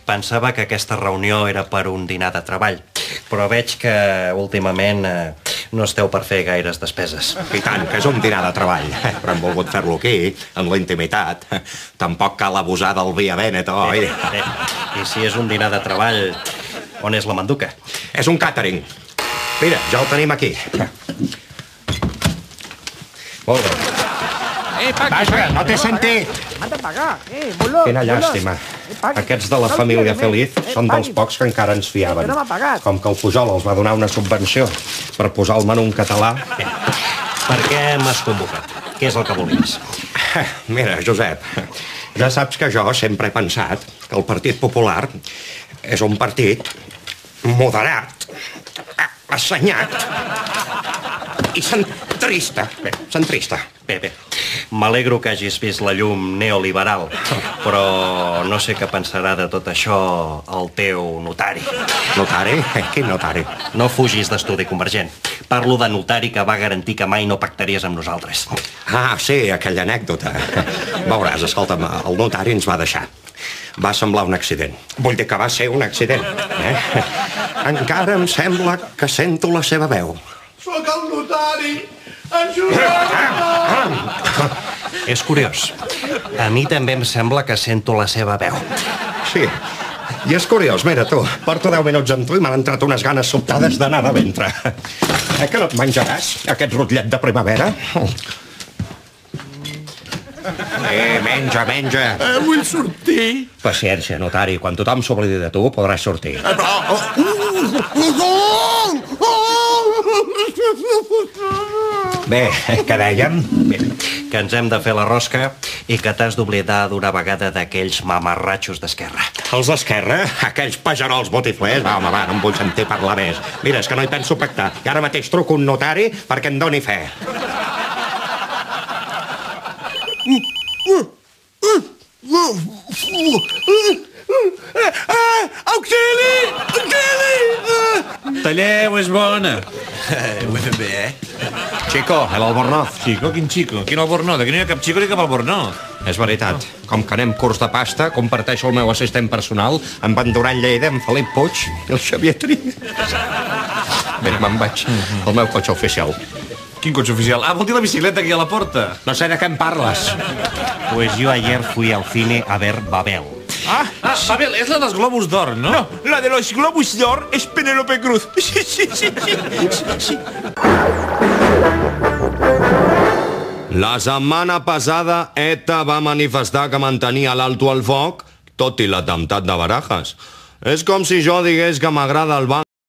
Pensava que aquesta reunió era per un dinar de treball, però veig que últimament no esteu per fer gaires despeses. I tant, que és un dinar de treball, però hem volgut fer-lo aquí, en la intimitat. Tampoc cal abusar del via Veneto, oi? I si és un dinar de treball, on és la manduca? És un càtering. Mira, ja el tenim aquí. Molt bé. Vaja, no t'he sentit. Quina llàstima. Aquests de la família Feliz són dels pocs que encara ens fiaven. Com que el Pujol els va donar una subvenció per posar el menú en català. Per què m'has convocat? Què és el que volies? Mira, Josep, ja saps que jo sempre he pensat que el Partit Popular és un partit moderat, assenyat i centrista. Centrista. Bé. M'alegro que hagis vist la llum neoliberal, però no sé què pensarà de tot això el teu notari. Notari? Quin notari? No fugis d'estudi convergent. Parlo de notari que va garantir que mai no pactaries amb nosaltres. Ah, sí, aquella anècdota. Veuràs, escolta'm, el notari ens va deixar. Va semblar un accident. Vull dir que va ser un accident. Encara em sembla que sento la seva veu. Soc el notari! Ajuda'm! És curiós. A mi també em sembla que sento la seva veu. Sí, i és curiós, mira tu, porto 10 minuts amb tu i m'han entrat unes ganes sobtades d'anar de ventre. Que no et menjaràs, aquest rotllet de primavera? Menja. Vull sortir. Paciència, notari, quan tothom s'oblidi de tu podràs sortir. Bé, què dèiem? Que ens hem de fer la rosca i que t'has d'oblidar d'una vegada d'aquells mamarratxos d'Esquerra. Els d'Esquerra? Aquells pagerols botiflers? Va, home, va, no em vull sentir parlar més. Mira, és que no hi penso pactar. I ara mateix truco un notari perquè em doni fe. Auxili! Talleu, és bona. Ho he fet bé, Chico, l'Albornoz. Chico, quin Chico? Quin Albornoz? Aquí no hi ha cap Chico ni cap Albornoz. És veritat. Com que anem curs de pasta, comparteixo el meu assistent personal amb en Duran Lleida, en Felip Puig i el Xavier Trini. Mira, me'n vaig. El meu cotxe oficial. Quin cotxe oficial? Ah, vol dir la bicicleta aquí a la porta. No sé de què em parles. Pues yo ayer fui al cine a ver Babel. Babel, és la dels Globus d'Or, no? No, la de los Globus d'Or és Penélope Cruz. Sí. La setmana passada, ETA va manifestar que mantenia l'alto al foc, tot i l'atemptat de Barajas. És com si jo digués que m'agrada el banc